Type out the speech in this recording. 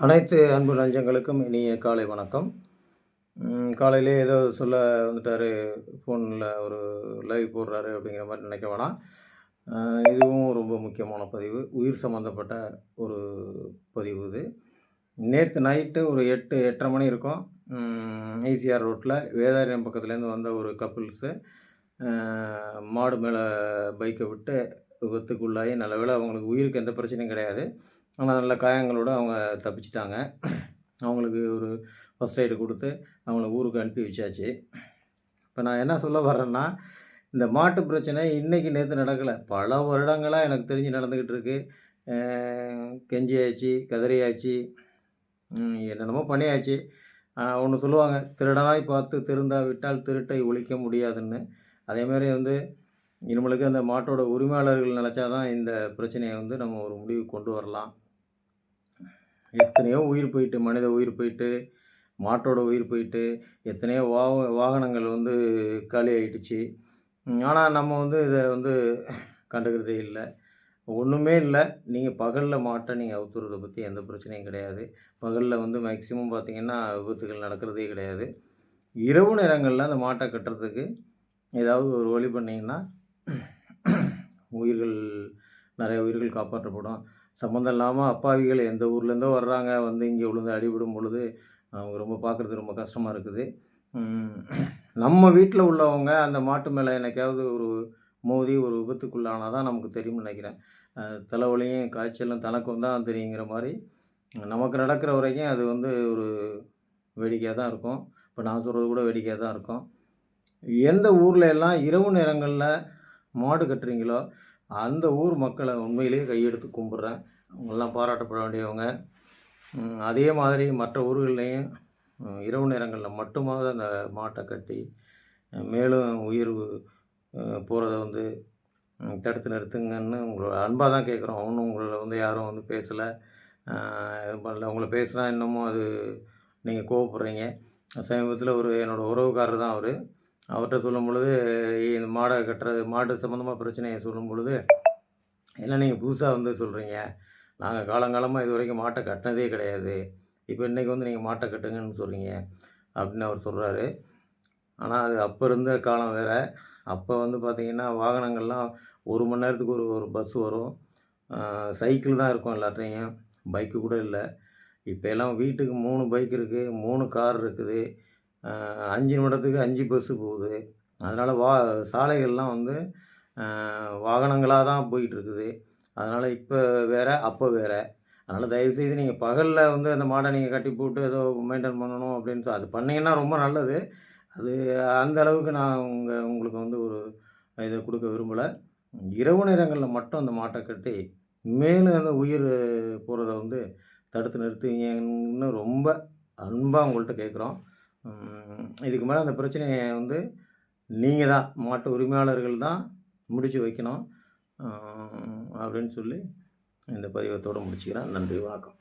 அனைத்து அன்பு நெஞ்சங்களுக்கும் இனிய காலை வணக்கம். காலையிலே ஏதோ சொல்ல வந்துட்டாரு, ஃபோன்ல ஒரு லைவ் போடுறாரு அப்படிங்கிற மாரி நினைக்க வேணாம். அ இதுவும் ரொம்ப முக்கியமான பதிவு. உயிர் சம்மந்தப்பட்ட ஒரு பதிவு இது. நேத்து நைட்டு ஒரு 8, 8:30 மணி இருக்கும். ஈசிஆர் ரோட்ல வேதாரண்யம் பக்கத்துலேருந்து வந்த ஒரு கப்புள்ஸு மாடு மேல பைக்க விட்டு விபத்துக்குள்ளாகி நல்ல வேளை அவங்களுக்கு உயிருக்கு எந்த பிரச்சனையும் கிடையாது. ஆனா நல்ல காயங்களோட அவங்க தப்பிச்சுட்டாங்க. அவங்களுக்கு ஒரு ஃபர்ஸ்ட் எய்டு குடுத்து, அவங்கள ஊருக்கு அனுப்பி வச்சாச்சு. இப்ப நான் என்ன சொல்ல வர்றேன்னா, இந்த மாட்டு பிரச்சனை இன்னைக்கு, நேத்து நடக்கல. பல வருடங்களா எனக்கு தெரிஞ்சு நடந்துகிட்டு இருக்கு. அ கெஞ்சியாச்சு, கதறியாச்சு, என்னென்னமோ பண்ணியாச்சு. ஒண்ணு சொல்லுவாங்க, "திருடனாய் பார்த்து திருந்தாவிட்டால் திருட்டை ஒழிக்க முடியாதுன்னு." அதேமாரி வந்து இனிமேலுக்கு அந்த மாட்டோட உரிமையாளர்கள் நெனச்சா தான் இந்த பிரச்சனைய வந்து நம்ம ஒரு முடிவுக்கு கொண்டு வரலாம். எத்தனையோ உயிர் போயிட்டு, மனித உயிர் போயிட்டு, மாட்டோட உயிர் போயிட்டு, எத்தனையோ வாகனங்கள் வந்து காலியாயிடுச்சு. ஆனா நம்ம வந்து இத வந்து கண்டுக்கிறதே இல்ல. ஒண்ணுமே இல்ல. நீங்க பகல்ல மாட்ட நீங்க அவுத்துறத பத்தி எந்த பிரச்சனையும் கிடையாது. பகல்ல வந்து மேக்ஸிமம் பார்த்தீங்கன்னா, விபத்துகள் நடக்கிறதே கிடையாது. இரவு நேரங்கள்ல அந்த மாட்ட கட்டுறதுக்கு ஏதாவது ஒரு வழி பண்ணீங்கன்னா, உயிர்கள் நெறைய உயிர்கள் காப்பாற்றப்படும். சம்மந்தம் இல்லாம அப்பாவிகள் எந்த ஊர்லேருந்தோ வர்றாங்க, வந்து இங்கே விழுந்து அடிபடும் பொழுது, அவங்க ரொம்ப பார்க்குறதுக்கு ரொம்ப கஷ்டமா இருக்குது. ம் நம்ம வீட்ல உள்ளவங்க அந்த மாட்டு மேல என்னைக்காவது ஒரு மோதி ஒரு விபத்துக்குள்ளானா தான் நமக்கு தெரியும்னு நெனைக்கிறேன். தலைவலியும், காய்ச்சலும் தனக்கும் தான் தெரியுங்கிற மாரி, நமக்கு நடக்கிற வரைக்கும் அது வந்து ஒரு வேடிக்கையா தான் இருக்கும். இப்ப நான் சொல்றது கூட வேடிக்கையா தான் இருக்கும். எந்த ஊர்ல எல்லாம் இரவு நேரங்கள்ல மாடு கட்டுறீங்களோ, அந்த ஊர் மக்கள உண்மையிலேயே கையெடுத்து கும்பிட்றேன். அவங்கலாம் பாராட்டப்பட வேண்டியவங்க. அதே மாதிரி மற்ற ஊர்கள்லயும் இரவு நேரங்கள்ல மட்டுமாவது அந்த மாட்ட கட்டி, மேலும் உயிர் போறத வந்து தடுத்து நிறுத்துங்கன்னு உங்கள அன்பா தான் கேட்குறோம். ஒண்ணும் உங்கள வந்து யாரும் வந்து பேசல. எதுவும் பண்ணல. உங்கள பேசினா இன்னமும் அது நீங்க கோவப்படுறீங்க. சமீபத்தில என்னோட உறவுக்காரர் தான் அவரு. அவர்ட்ட சொல்லும்பொழுது, இந்த மாட கட்டுறது மாடு சம்மந்தமா பிரச்சனைய சொல்லும்பொழுது, "என்ன நீங்க புதுசா வந்து சொல்றீங்க? நாங்க காலங்காலமா இதுவரைக்கும் மாட்ட கட்டினதே கிடையாது. இப்ப இன்னைக்கு வந்து நீங்க மாட்ட கட்டுங்கன்னு சொல்றீங்க." அப்படின்னு அவர் சொல்றாரு. ஆனா அது அப்ப இருந்த காலம் வேற. அப்ப வந்து பார்த்தீங்கன்னா, வாகனங்கள்லாம் 1 மணி நேரத்துக்கு ஒரு ஒரு பஸ் வரும். சைக்கிள் தான் இருக்கும் எல்லார்ட்டயும். பைக்கு கூட இல்ல. இப்ப எல்லாம் வீட்டுக்கு 3 பைக் இருக்கு, 3 கார் இருக்குது. 5 நிமிடத்துக்கு 5 பஸ்ஸு போகுது. அதனால சாலைகள்லாம் வந்து வாகனங்களா தான் போயிட்டுருக்குது. அதனால இப்ப வேற, அப்ப வேற. அதனால தயவுசெய்து நீங்க பகல்ல வந்து அந்த மாட நீங்க கட்டி போட்டு ஏதோ மெயின்டெயின் பண்ணணும் அப்படின்னு அது பண்ணீங்கன்னா ரொம்ப நல்லது. அது அந்த அளவுக்கு நான் உங்களுக்கு வந்து ஒரு இத குடுக்க விரும்பல. இரவு நேரங்கள்ல மட்டும் அந்த மாட்ட கட்டி, மேலும் அந்த உயிர் போறத வந்து தடுத்து நிறுத்துவீங்கன்னு ரொம்ப அன்பா உங்கள்ட்ட கேட்குறோம். இதுக்கு மேல அந்த பிரச்சனைய வந்து நீங்க தான், மாட்டு உரிமையாளர்கள் தான் முடிச்சு வைக்கணும். அப்படின்னு சொல்லி இந்த பதிவத்தோட முடிச்சுக்கிறேன். நன்றி, வணக்கம்.